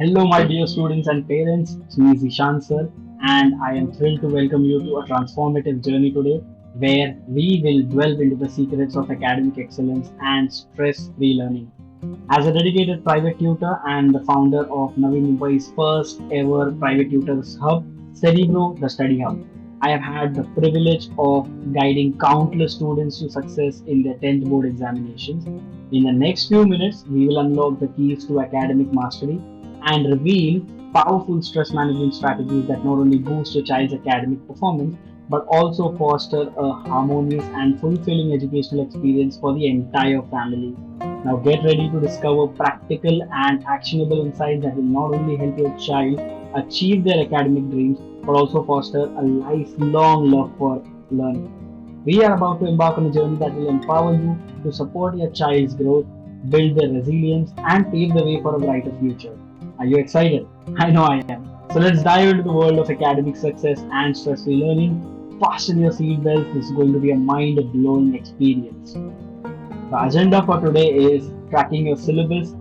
Hello, my dear students and parents. It's me, Zeeshan sir, and I am thrilled to welcome you to a transformative journey today where we will delve into the secrets of academic excellence and stress free learning. As a dedicated private tutor and the founder of Navi Mumbai's first ever private tutors hub, Cerebro, the study hub, I have had the privilege of guiding countless students to success in their 10th board examinations. In the next few minutes, we will unlock the keys to academic mastery and reveal powerful stress management strategies that not only boost your child's academic performance but also foster a harmonious and fulfilling educational experience for the entire family. Now get ready to discover practical and actionable insights that will not only help your child achieve their academic dreams but also foster a lifelong love for learning. We are about to embark on a journey that will empower you to support your child's growth, build their resilience, and pave the way for a brighter future. Are you excited? I know I am. So let's dive into the world of academic success and stress-free learning. Fasten your seatbelts. This is going to be a mind-blowing experience. The agenda for today is tracking your syllabus,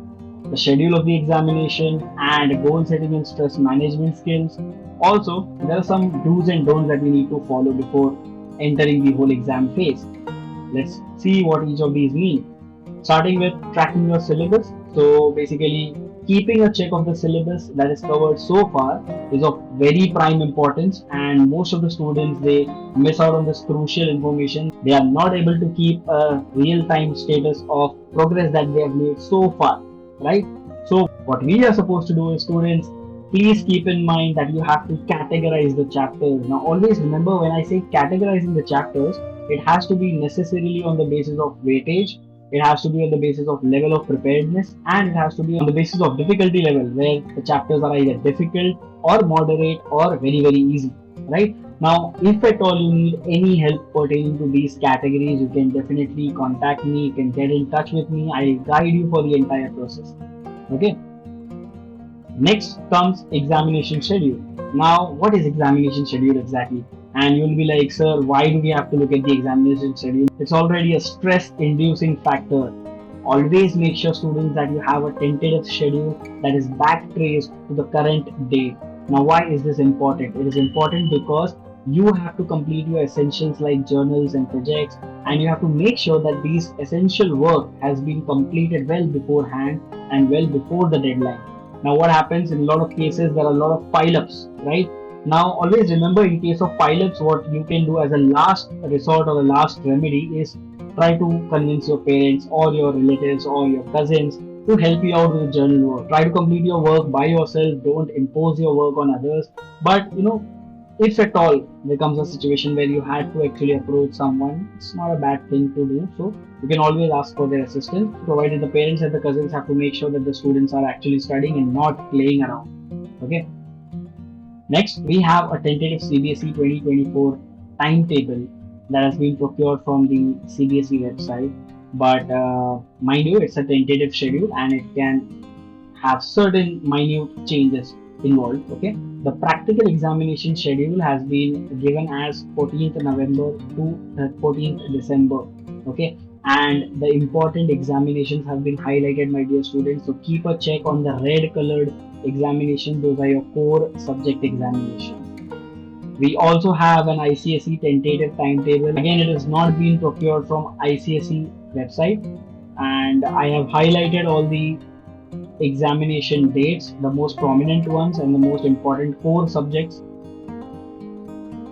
the schedule of the examination, and goal setting and stress management skills. Also, there are some do's and don'ts that we need to follow before entering the whole exam phase. Let's see what each of these mean. Starting with tracking your syllabus. So basically, keeping a check of the syllabus that is covered so far is of very prime importance, and most of the students they miss out on this crucial information. They are not able to keep a real-time status of progress that they have made so far, right? So what we are supposed to do is, students, please keep in mind that you have to categorize the chapters. Now always remember, when I say categorizing the chapters, it has to be necessarily on the basis of weightage, it has to be on the basis of level of preparedness, and it has to be on the basis of difficulty level, where the chapters are either difficult or moderate or very very easy, right? Now if at all you need any help pertaining to these categories, you can definitely contact me, you can get in touch with me. I guide you for the entire process. Okay. Next comes examination schedule. Now, what is examination schedule exactly? And you'll be like, sir, why do we have to look at the examination schedule? It's already a stress inducing factor. Always make sure, students, that you have a tentative schedule that is back traced to the current date. Now, why is this important? It is important because you have to complete your essentials like journals and projects, and you have to make sure that these essential work has been completed well beforehand and well before the deadline. Now what happens in a lot of cases, there are a lot of pile-ups, right? Now always remember, in case of pile-ups, what you can do as a last resort or a last remedy is try to convince your parents or your relatives or your cousins to help you out with the journal work. Try to complete your work by yourself, don't impose your work on others. But if at all there comes a situation where you had to actually approach someone, it's not a bad thing to do. So you can always ask for their assistance, provided the parents and the cousins have to make sure that the students are actually studying and not playing around. Okay. Next, we have a tentative CBSE 2024 timetable that has been procured from the CBSE website. But mind you, it's a tentative schedule and it can have certain minute changes involved. Okay. The practical examination schedule has been given as 14th November to 14th December. Okay. And the important examinations have been highlighted, my dear students. So keep a check on the red colored examination. Those are your core subject examinations. We also have an ICSE tentative timetable. Again, it has not been procured from ICSE website, and I have highlighted all the examination dates, the most prominent ones and the most important core subjects.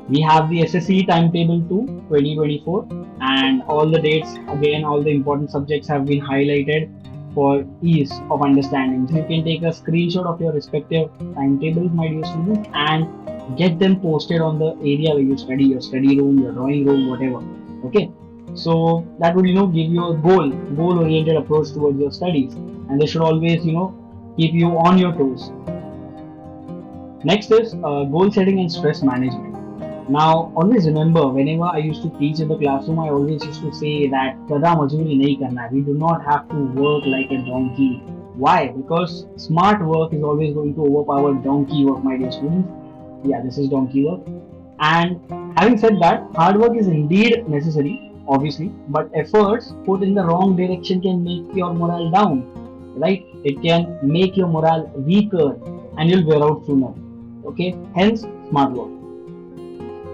We have the SSE timetable to 2024, and all the dates, again, all the important subjects have been highlighted for ease of understanding. So you can take a screenshot of your respective timetables, my dear students, and get them posted on the area where you study, your study room, your drawing room, whatever. Okay. So that would give you a goal oriented approach towards your studies, and they should always keep you on your toes. Next is goal setting and stress management. Now always remember, whenever I used to teach in the classroom, I always used to say that pada majuri nahi karna hai. We do not have to work like a donkey. Why? Because smart work is always going to overpower donkey work, my dear students. Yeah, this is donkey work. And having said that, hard work is indeed necessary, obviously, but efforts put in the wrong direction can make your morale down. right? It can make your morale weaker and you'll wear out sooner. Okay, hence smart work.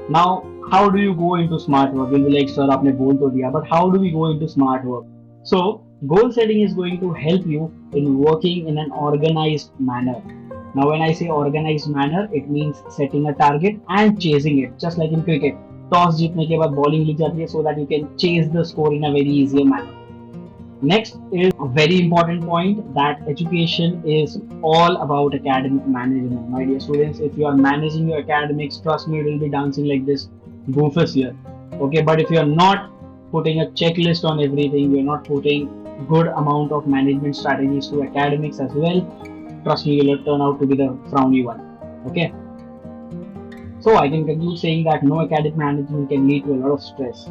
Now, how do you go into smart work? You'll be like, sir, आपने बोल तो दिया, but how do we go into smart work? So, goal setting is going to help you in working in an organized manner. Now, when I say organized manner, it means setting a target and chasing it, just like in cricket. Toss जीतने के बाद bowling लिख जाती है so that you can chase the score in a very easier manner. Next is a very important point that education is all about academic management. My dear students, if you are managing your academics, trust me, it will be dancing like this goofus here. Okay, but if you are not putting a checklist on everything, you're not putting good amount of management strategies to academics as well, trust me, you'll turn out to be the frowny one. Okay. So I can conclude saying that no academic management can lead to a lot of stress.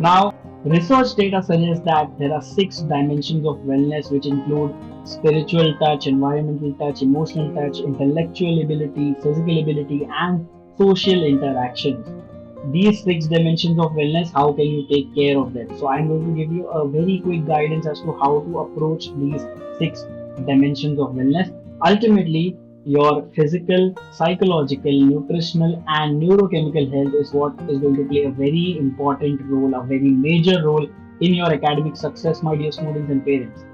Now, research data suggests that there are 6 dimensions of wellness, which include spiritual touch, environmental touch, emotional touch, intellectual ability, physical ability, and social interactions. These 6 dimensions of wellness, how can you take care of them? So, I'm going to give you a very quick guidance as to how to approach these 6 dimensions of wellness. Ultimately, your physical, psychological, nutritional, and neurochemical health is what is going to play a very important role, a very major role in your academic success, my dear students and parents.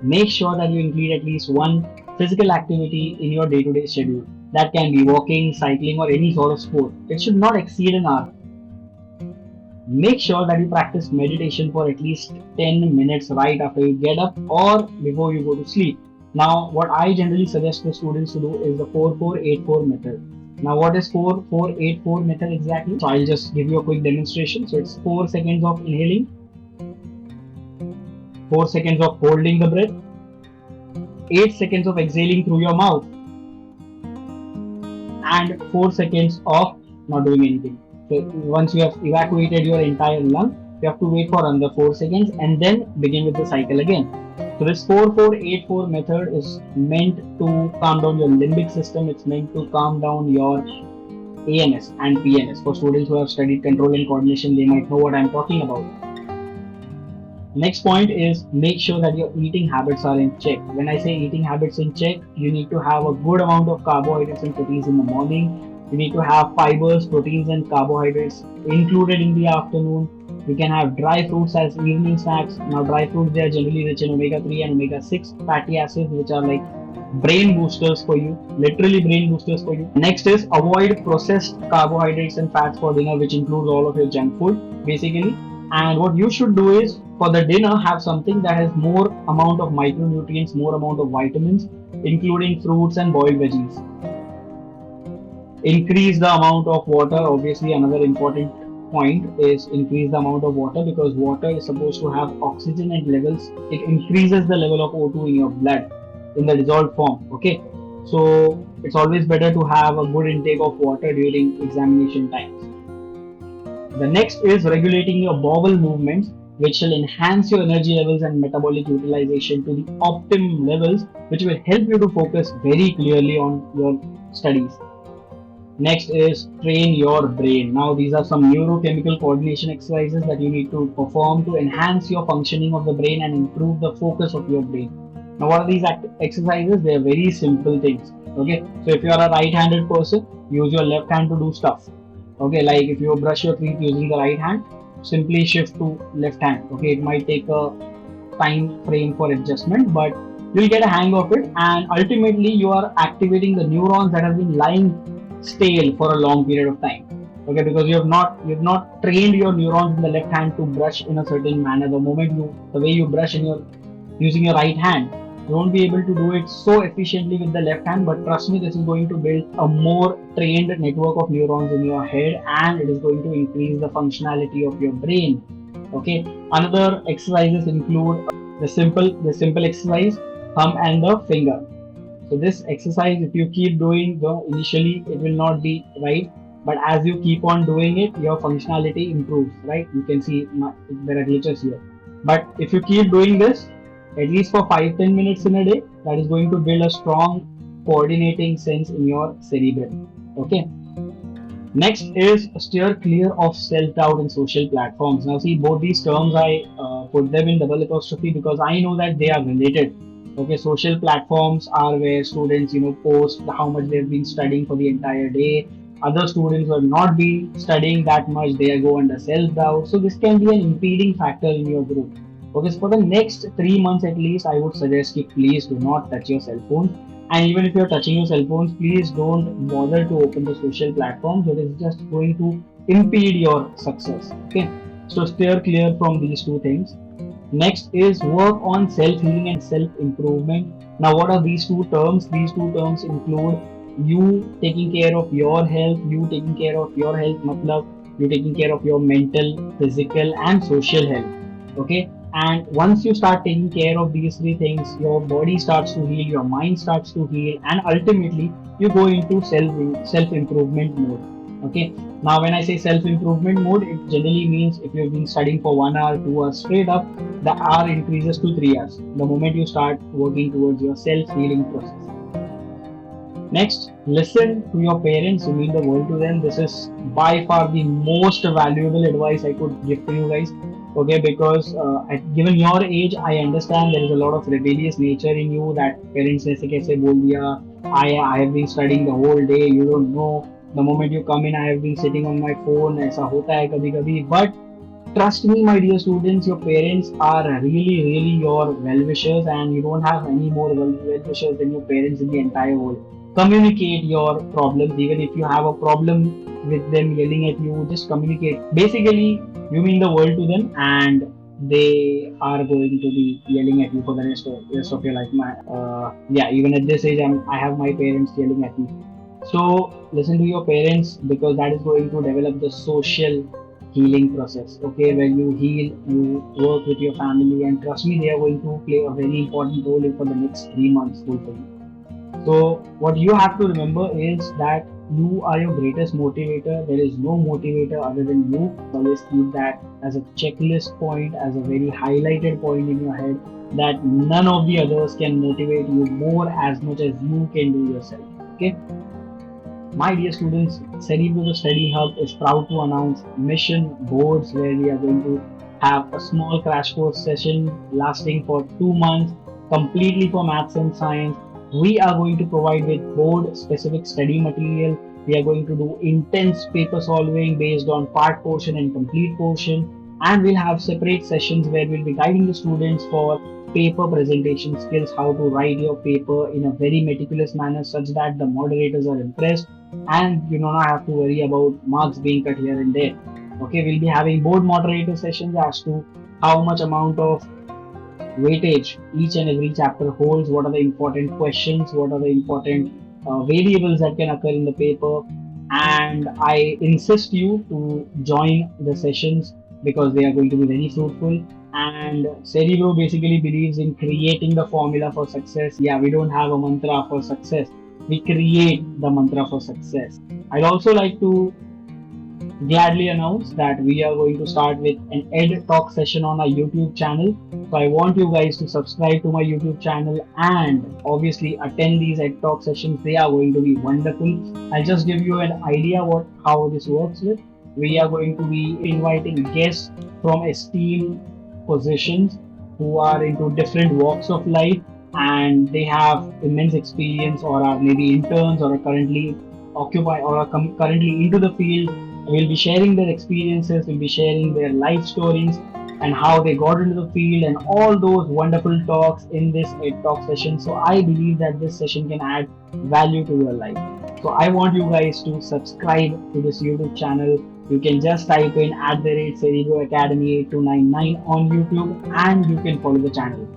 Make sure that you include at least one physical activity in your day to day schedule. That can be walking, cycling, or any sort of sport. It should not exceed an hour. Make sure that you practice meditation for at least 10 minutes right after you get up or before you go to sleep. Now, what I generally suggest the students to do is the 4-4-8-4 method. Now, what is 4-4-8-4 method exactly? So, I'll just give you a quick demonstration. So, it's 4 seconds of inhaling, 4 seconds of holding the breath, 8 seconds of exhaling through your mouth, and 4 seconds of not doing anything. So, once you have evacuated your entire lung, you have to wait for another 4 seconds and then begin with the cycle again. So this 4-4-8-4 method is meant to calm down your limbic system. It's meant to calm down your ANS and PNS. For students who have studied control and coordination, they might know what I'm talking about. Next point is make sure that your eating habits are in check. When I say eating habits in check, you need to have a good amount of carbohydrates and proteins in the morning. You need to have fibers, proteins, and carbohydrates included in the afternoon. You can have dry fruits as evening snacks. Now, dry fruits, they are generally rich in omega-3 and omega-6 fatty acids, which are like brain boosters for you, literally brain boosters for you. Next is avoid processed carbohydrates and fats for dinner, which includes all of your junk food, basically. And what you should do is for the dinner, have something that has more amount of micronutrients, more amount of vitamins, including fruits and boiled veggies. Increase the amount of water. Obviously, another important point is increase the amount of water, because water is supposed to have oxygen and levels. It increases the level of O2 in your blood in the dissolved form. Okay, so it's always better to have a good intake of water during examination times. The next is regulating your bowel movements, which will enhance your energy levels and metabolic utilization to the optimum levels, which will help you to focus very clearly on your studies. Next is train your brain. Now, these are some neurochemical coordination exercises that you need to perform to enhance your functioning of the brain and improve the focus of your brain. Now, what are these exercises? They are very simple things. Okay, so if you are a right-handed person, use your left hand to do stuff. Okay, like if you brush your teeth using the right hand, simply shift to left hand. Okay, it might take a time frame for adjustment, but you'll get a hang of it, and ultimately you are activating the neurons that have been lying stale for a long period of time. Okay, because you have not trained your neurons in the left hand to brush in a certain manner. The way you brush in your using your right hand, you won't be able to do it so efficiently with the left hand, but trust me, this is going to build a more trained network of neurons in your head, and it is going to increase the functionality of your brain. Okay, another exercises include the simple exercise, thumb and the finger. So this exercise, if you keep doing, though initially it will not be right, but as you keep on doing it, your functionality improves, right? You can see there are glitches here. But if you keep doing this, at least for 5-10 minutes in a day, that is going to build a strong coordinating sense in your cerebrum. Okay. Next is steer clear of self-doubt and social platforms. Now, see, both these terms I put them in double apostrophe because I know that they are related. Okay, social platforms are where students, post how much they've been studying for the entire day. Other students will not be studying that much; they go under self-doubt. So this can be an impeding factor in your group. Okay, so for the next 3 months at least, I would suggest you please do not touch your cell phone, and even if you're touching your cell phones, please don't bother to open the social platforms. It is just going to impede your success. Okay. So steer clear from these two things. Next is work on self healing and self improvement. Now, what are these two terms? These two terms include you taking care of your health, you taking care of your health, matlab, you taking care of your mental, physical, and social health. Okay, and once you start taking care of these three things, your body starts to heal, your mind starts to heal, and ultimately you go into self improvement mode. Okay, now when I say self improvement mode, it generally means if you've been studying for 1 hour, 2 hours straight up, the hour increases to 3 hours the moment you start working towards your self healing process. Next, listen to your parents, you mean the world to them. This is by far the most valuable advice I could give to you guys. Okay, because given your age, I understand there is a lot of rebellious nature in you that parents ने ऐसे कैसे बोल दिया. I have been studying the whole day. You don't know. The moment you come in, I have been sitting on my phone. ऐसा होता है कभी कभी. But trust me, my dear students, your parents are really, really your well wishers, and you don't have any more well wishers than your parents in the entire world. Communicate your problems, even if you have a problem with them yelling at you, just communicate. Basically, you mean the world to them, and they are going to be yelling at you for the rest of your life. Yeah, even at this age, I have my parents yelling at me. So listen to your parents because that is going to develop the social healing process. Okay, when you heal, you work with your family, and trust me, they are going to play a very important role for the next 3 months. Hopefully. So, what you have to remember is that you are your greatest motivator. There is no motivator other than you. Always keep that as a checklist point, as a very highlighted point in your head, that none of the others can motivate you more as much as you can do yourself. Okay. My dear students, Cerebro the Study Hub is proud to announce mission boards where we are going to have a small crash course session lasting for 2 months, completely for maths and science. We are going to provide with board specific study material. We are going to do intense paper solving based on part portion and complete portion. And we'll have separate sessions where we'll be guiding the students for paper presentation skills, how to write your paper in a very meticulous manner such that the moderators are impressed and you do not have to worry about marks being cut here and there. Okay, we'll be having board moderator sessions as to how much amount of weightage each and every chapter holds, what are the important questions, what are the important variables that can occur in the paper. And I insist you to join the sessions because they are going to be very fruitful. And Cerebro basically believes in creating the formula for success. Yeah, we don't have a mantra for success. We create the mantra for success. I'd also like to gladly announce that we are going to start with an Ed Talk session on our YouTube channel. So I want you guys to subscribe to my YouTube channel and obviously attend these Ed Talk sessions. They are going to be wonderful. I'll just give you an idea how this works with. We are going to be inviting guests from esteemed positions who are into different walks of life and they have immense experience or are maybe interns or are currently occupy or are currently into the field. We'll be sharing their experiences, we'll be sharing their life stories and how they got into the field and all those wonderful talks in this Ed Talk session. So I believe that this session can add value to your life. So I want you guys to subscribe to this YouTube channel. You can just type in @Cerebro Academy 8299 on YouTube and you can follow the channel.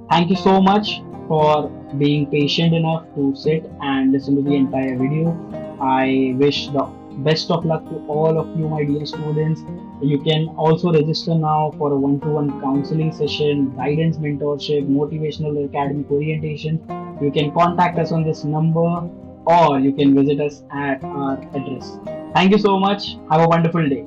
Thank you so much for being patient enough to sit and listen to the entire video. I wish the best of luck to all of you, my dear students. You can also register now for a one-to-one counseling session, guidance mentorship, motivational academic orientation. You can contact us on this number or you can visit us at our address. Thank you so much. Have a wonderful day.